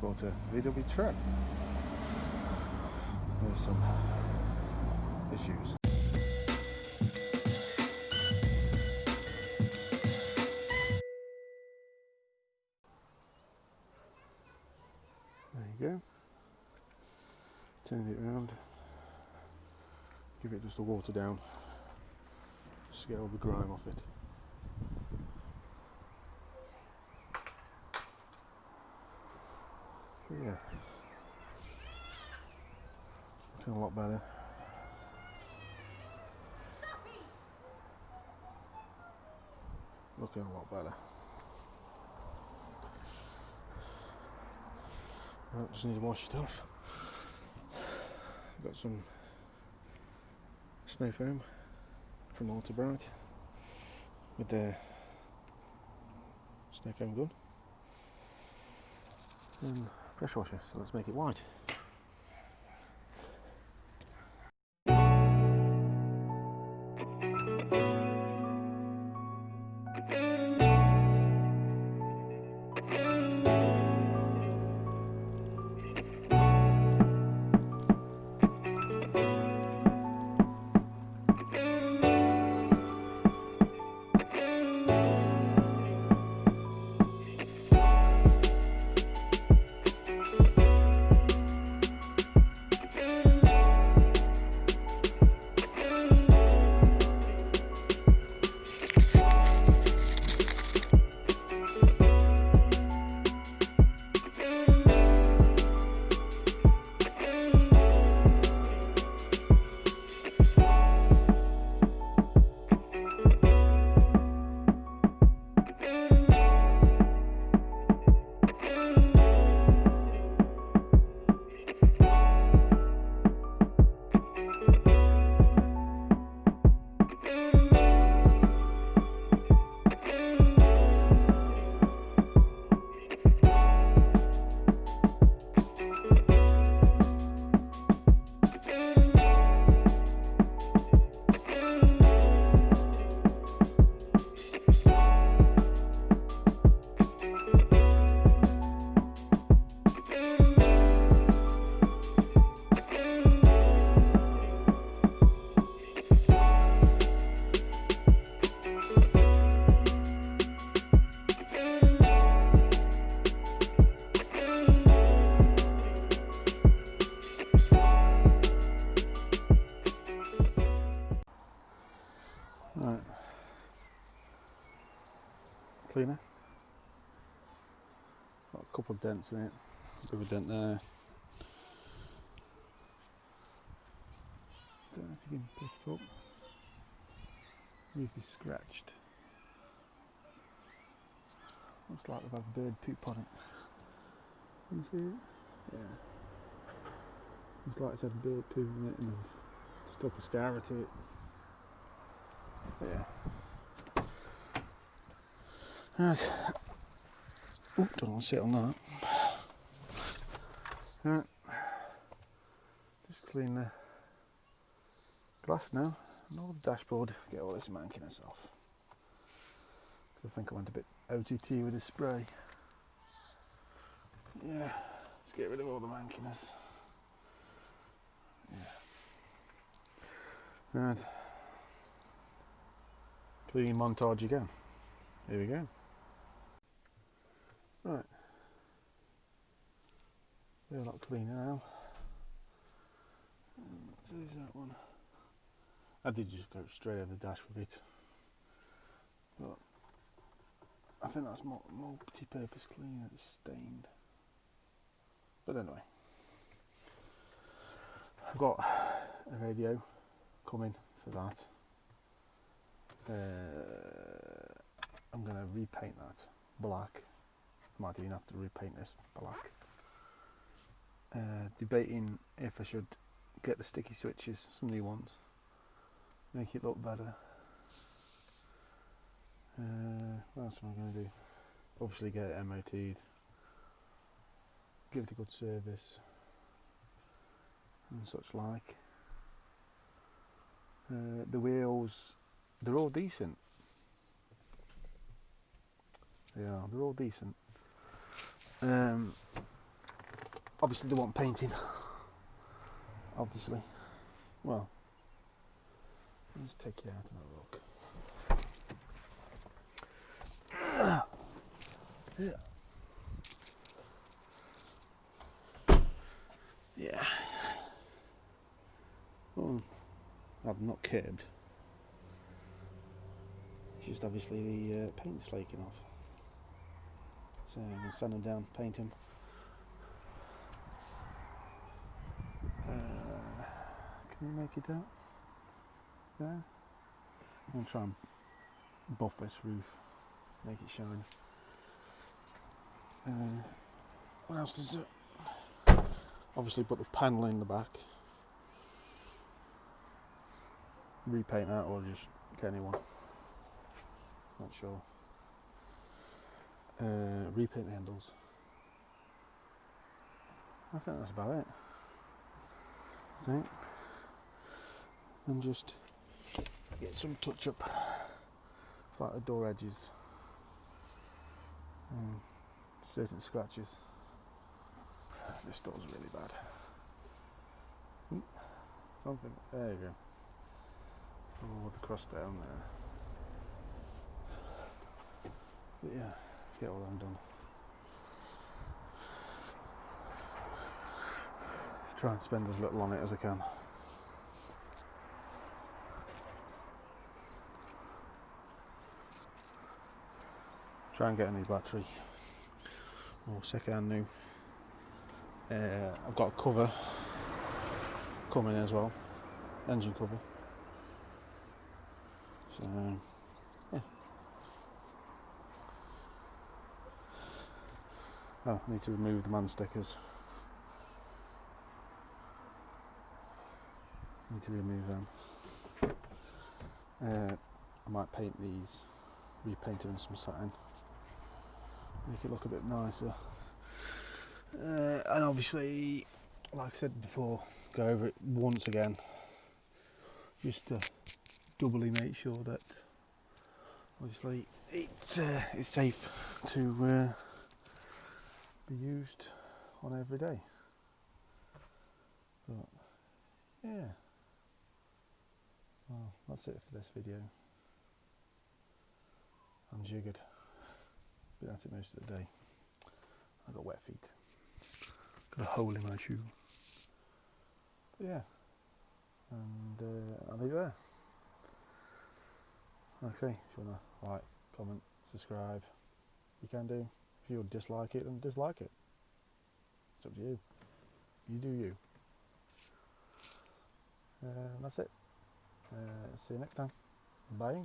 go to VW Touran. There's some issues. There you go. Turn it around. Give it just a water down. Just get all the grime off it. Yeah. Looking a lot better. Looking a lot better. I just need to wash it off. Got some snow foam from Ultra Bright with the snow foam gun and pressure washer, so let's make it white. Right, cleaner. Got a couple of dents in it. Bit of a dent there. Don't know if you can pick it up. Roof is scratched. Looks like they've had bird poop on it. Can you see it? Yeah. Looks like it's had bird poop on it and they've stuck a scar to it. Yeah. Right. Oh, don't want to sit on that. Right. Just clean the glass now. And all the dashboard. Get all this mankiness off. Because I think I went a bit OTT with the spray. Yeah. Let's get rid of all the mankiness. Yeah. Right. Cleaning montage again. Here we go. Right. They're a lot cleaner now. So there's that one. I did just go straight over the dash with it. But I think that's multi-purpose cleaner that's stained. But anyway. I've got a radio coming for that. I'm going to repaint that black. Might even have to repaint this black. Debating if I should get the sticky switches, some new ones, make it look better. What else am I going to do? Obviously get it MOT'd, give it a good service and such like. The wheels, they're all decent. Yeah, they're all decent. obviously they want painting. Obviously. Well, let's take you out and have a look. Yeah. Well, I've not curbed. It's just obviously the paint's flaking off. So I'm going to sand them down, paint them. Can you make it out? Yeah. I'm going to try and buff this roof, make it shine. What else is it? Obviously put the panel in the back. Repaint that or just get a new one. Not sure. Repaint the handles. I think that's about it. I think. And just get some touch up for like the door edges. Certain scratches. This door's really bad. Something. There you go. Oh, the crust down there. But yeah, get all them done. Try and spend as little on it as I can. Try and get a new battery. Or second-hand new. I've got a cover coming as well, engine cover. So yeah. Oh, I need to remove the man stickers. Need to remove them. I might paint these, repaint them in some satin, make it look a bit nicer. And obviously, like I said before, go over it once again, just to doubly make sure that obviously it's safe to be used on every day. But yeah, well, that's it for this video. I'm jiggered. Been at it most of the day. I got wet feet. Got a hole in my shoe. But yeah, and I'll leave it there. Like I say, if you want to like, comment, subscribe, you can do. If you dislike it, then dislike it. It's up to you. You do you. That's it. See you next time. Bye.